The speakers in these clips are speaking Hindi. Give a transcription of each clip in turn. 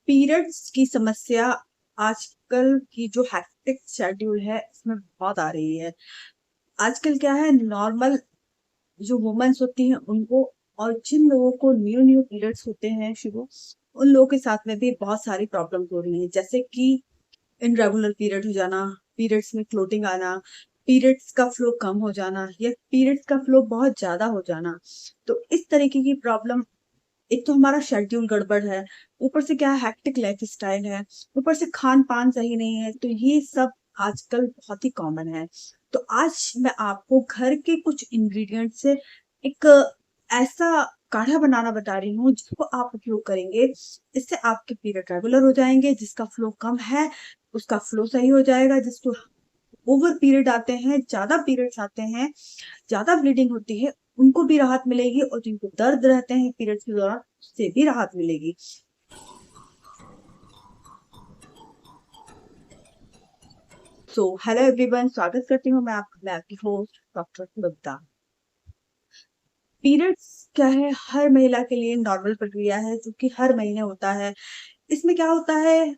पीरियड्स की समस्या आजकल की जो हेक्टिक शेड्यूल है इसमें बहुत आ रही है। आजकल क्या है, नॉर्मल जो वुमेन्स होती हैं उनको और जिन लोगों को न्यू न्यू पीरियड्स होते हैं शुरू, उन लोगों के साथ में भी बहुत सारी प्रॉब्लम्स हो रही हैं, जैसे कि इनरेगुलर पीरियड हो जाना, पीरियड्स में क्लोटिंग आना, पीरियड्स का फ्लो कम हो जाना या पीरियड्स का फ्लो बहुत ज्यादा हो जाना। तो इस तरीके की प्रॉब्लम, एक तो हमारा शेड्यूल गड़बड़ है, ऊपर से क्या है, हेक्टिक लाइफ स्टाइल है, ऊपर से खान पान सही नहीं है, तो ये सब आजकल बहुत ही कॉमन है। तो आज मैं आपको घर के कुछ इंग्रेडिएंट से एक ऐसा काढ़ा बनाना बता रही हूँ जिसको आप उपयोग करेंगे, इससे आपके पीरियड रेगुलर हो जाएंगे। जिसका फ्लो कम है उसका फ्लो सही हो जाएगा, जिसको ओवर पीरियड आते हैं, ज्यादा पीरियड्स आते हैं, ज्यादा ब्लीडिंग होती है, उनको भी राहत मिलेगी, और जिनको दर्द रहते हैं पीरियड्स के दौरान उससे भी राहत मिलेगी। सो हेलो एवरीवन, स्वागत करती हूँ मैं आपकी होस्ट डॉक्टर बबीता। पीरियड्स क्या है, हर महिला के लिए नॉर्मल प्रक्रिया है जो कि हर महीने होता है। इसमें क्या होता है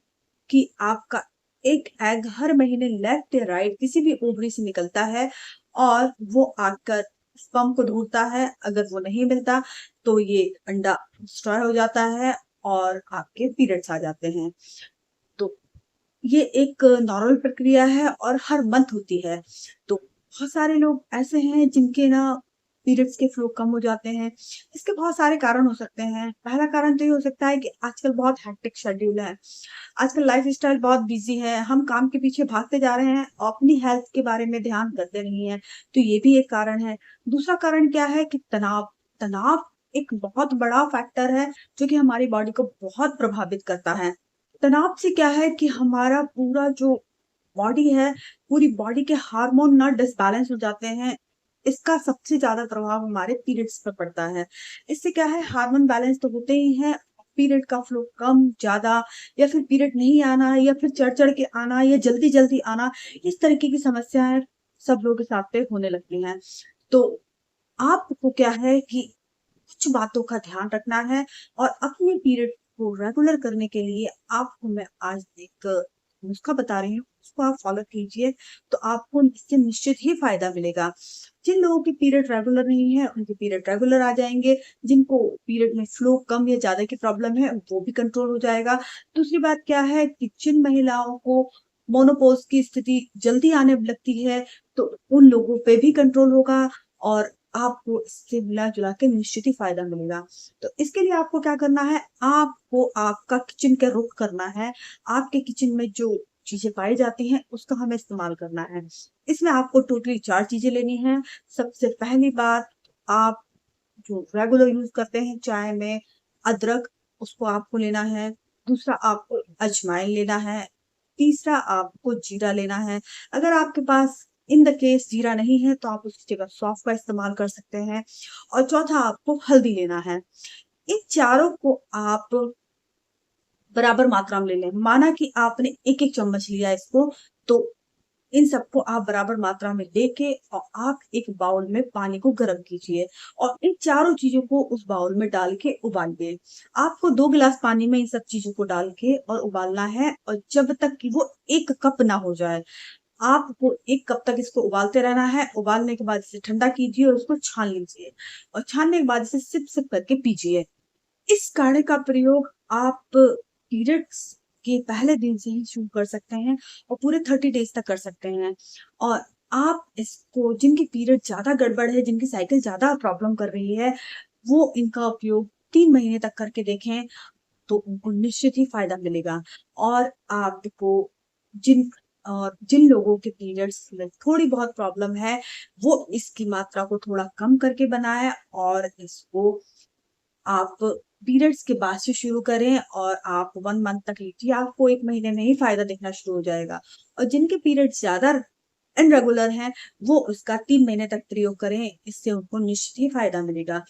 कि आपका एक एग हर महीने लेफ्ट या राइट किसी भी ओवरी से निकलता है, और वो आकर स्पर्म को ढूंढता है। अगर वो नहीं मिलता तो ये अंडा डिस्ट्रॉय हो जाता है और आपके पीरियड्स आ जाते हैं। तो ये एक नॉर्मल प्रक्रिया है और हर मंथ होती है। तो बहुत सारे लोग ऐसे हैं जिनके ना पीरियड्स के फ्लो कम हो जाते हैं। इसके बहुत सारे कारण हो सकते हैं। पहला कारण तो ये हो सकता है कि आजकल बहुत हेक्टिक शेड्यूल है, आजकल लाइफ स्टाइल बहुत बिजी है, हम काम के पीछे भागते जा रहे हैं और अपनी हेल्थ के बारे में ध्यान करते नहीं है, तो ये भी एक कारण है। दूसरा कारण क्या है कि तनाव। तनाव एक बहुत बड़ा फैक्टर है जो कि हमारी बॉडी को बहुत प्रभावित करता है। तनाव से क्या है कि हमारा पूरा जो बॉडी है, पूरी बॉडी के हार्मोन ना डिसबैलेंस हो जाते हैं। इसका सबसे ज्यादा प्रभाव हमारे पीरियड्स पर पड़ता है। इससे क्या है, हार्मोन बैलेंस तो होते ही हैं, पीरियड का फ्लो कम ज्यादा, या फिर पीरियड नहीं आना, या फिर चढ़ चढ़ के आना, या जल्दी जल्दी आना, इस तरीके की समस्याएं सब लोगों के साथ पे होने लगती हैं। तो आपको क्या है कि कुछ बातों का ध्यान रखना है, और अपने पीरियड को रेगुलर करने के लिए आपको मैं आज एक नुस्खा बता रही हूँ, उसको आप फॉलो कीजिए, तो आपको इससे निश्चित ही फायदा मिलेगा। जिन लोगों के पीरियड रेगुलर नहीं है उनके पीरियड रेगुलर आ जाएंगे, जिनको पीरियड में फ्लो कम या ज्यादा की प्रॉब्लम है वो भी कंट्रोल हो जाएगा। दूसरी बात क्या है कि जिन महिलाओं को मोनोपोज की स्थिति जल्दी आने लगती है, तो उन लोगों पे भी कंट्रोल होगा, और आपको इससे मिला जुला के निश्चित ही फायदा मिलेगा। तो इसके लिए आपको क्या करना है, आपको आपका किचन का रुख करना है। आपके किचन में जो चीजें पाई जाती हैं उसका हमें इस्तेमाल करना है। इसमें आपको टोटली 4 चीजें लेनी है। सबसे पहली बात, आप जो रेगुलर यूज करते हैं चाय में, अदरक, उसको आपको लेना है। दूसरा, आपको अजवाइन लेना है। तीसरा, आपको जीरा लेना है। अगर आपके पास इन द केस जीरा नहीं है तो आप उसकी जगह सौंफ का इस्तेमाल कर सकते हैं। और चौथा, आपको हल्दी लेना है। इन चारों को आप बराबर मात्रा में ले लें। माना कि आपने एक एक चम्मच लिया इसको, तो इन सबको आप बराबर मात्रा में लेके और आप एक बाउल में पानी को गर्म कीजिए, और इन चारों चीजों को उस बाउल में डाल के उबालिए। आपको 2 गिलास पानी में इन सब चीजों को डाल के और उबालना है, और जब तक कि वो 1 कप ना हो जाए। आपको 1 कप तक इसको उबालते रहना है। उबालने के बाद इसे ठंडा कीजिए और उसको छान लीजिए, और छानने के बाद इसे सिप सिप करके पीजिए। इस काढ़े का प्रयोग आप पीरियड्स के पहले दिन से ही शुरू कर सकते हैं और पूरे 30 डेज तक कर सकते हैं। और आप इसको, जिनकी पीरियड ज्यादा गड़बड़ है, जिनकी साइकिल ज्यादा प्रॉब्लम कर रही है, वो इनका उपयोग 3 महीने तक करके देखें, तो उनको निश्चित ही फायदा मिलेगा। और आपको जिन और जिन लोगों के पीरियड्स में थोड़ी बहुत प्रॉब्लम है, वो इसकी मात्रा को थोड़ा कम करके बनाए, और इसको आप पीरियड्स के बाद से शुरू करें, और आप 1 मंथ तक लीजिए, आपको 1 महीने में ही फायदा दिखना शुरू हो जाएगा। और जिनके पीरियड्स ज्यादा इनरेगुलर हैं, वो उसका 3 महीने तक प्रयोग करें, इससे उनको निश्चित ही फायदा मिलेगा।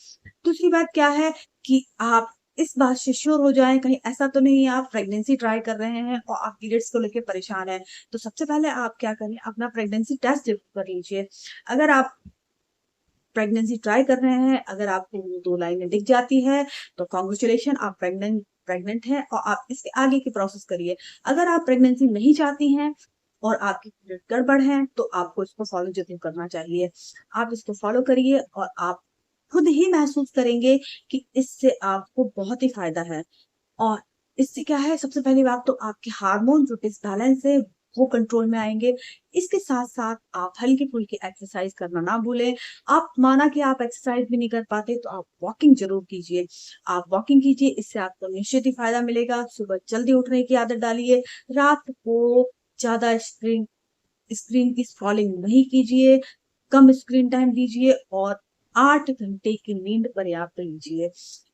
दूसरी बात क्या है कि आप इस बात से श्योर हो जाएं, कहीं ऐसा तो नहीं है आप प्रेगनेंसी ट्राई कर रहे हैं और आप पीरियड्स को लेकर परेशान हैं। तो सबसे पहले आप क्या करें, अपना प्रेगनेंसी टेस्ट जरूर कर लीजिए। अगर आप प्रेगनेंसी ट्राई कर रहे हैं, अगर आपको वो 2 लाइनें दिख जाती है, तो कॉन्ग्रेचुलेशन, आप प्रेग्नेंट प्रेग्नेंट हैं और आप इसके आगे की प्रोसेस करिए। अगर आप प्रेगनेंसी नहीं चाहती हैं और आपकी पीरियड गड़बड़ है, तो आपको इसको फॉलो ज़रूर करना चाहिए। आप इसको फॉलो करिए और आप खुद ही महसूस करेंगे कि इससे आपको बहुत ही फ़ायदा है। और इससे क्या है, सबसे पहली बात तो आपके हार्मोन जो डिसबैलेंस है वो कंट्रोल में आएँगे। इसके साथ-साथ आप हल्की-फुल्की एक्सरसाइज़ करना ना भूलें। आप माना कि आप एक्सरसाइज़ भी नहीं कर पाते तो आप वॉकिंग ज़रूर कीजिए। आप वॉकिंग कीजिए, इससे आपको निश्चित ही फ़ायदा मिलेगा। सुबह जल्दी उठने की आदत डालिए। रात को ज़्यादा स्क्रीन स्क्रीन की स्क्रॉलिंग नहीं कीजिए, कम स्क्रीन टाइम दीजिए और 8 घंटे की नींद पर्याप्त लीजिए।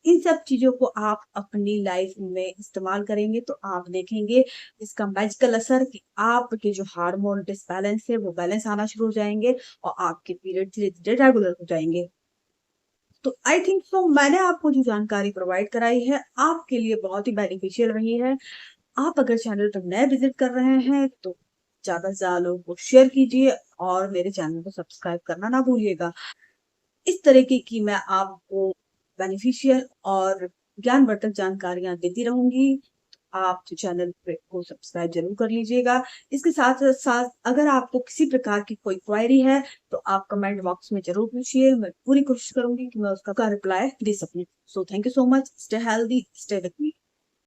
इन सब चीज़ों को आप अपनी लाइफ में इस्तेमाल करेंगे तो आप देखेंगे इसका मैजिकल असर कि आपके जो हार्मोन डिसबैलेंस है वो बैलेंस आना शुरू हो जाएँगे और आपके पीरियड धीरे-धीरे रेगुलर हो जाएँगे। तो आई थिंक सो मैंने आपको जो जानकारी प्रोवाइड कराई है, आपके लिए बहुत ही बेनिफिशियल रही है। आप अगर चैनल पर नए विज़िट कर रहे हैं तो ज़्यादा से ज़्यादा लोगों को शेयर कीजिए और मेरे चैनल को सब्सक्राइब करना ना भूलिएगा। इस तरीके की मैं आपको बेनिफिशियल और ज्ञानवर्धक जानकारियाँ देती रहूँगी। आप चैनल पे को सब्सक्राइब ज़रूर कर लीजिएगा। इसके साथ-साथ अगर आपको किसी प्रकार की कोई क्वेरी है, तो आप कमेंट बॉक्स में ज़रूर पूछिए। मैं पूरी कोशिश करूँगी कि मैं उसका रिप्लाई दे सकूँ। So thank you so much. Stay healthy, stay with me.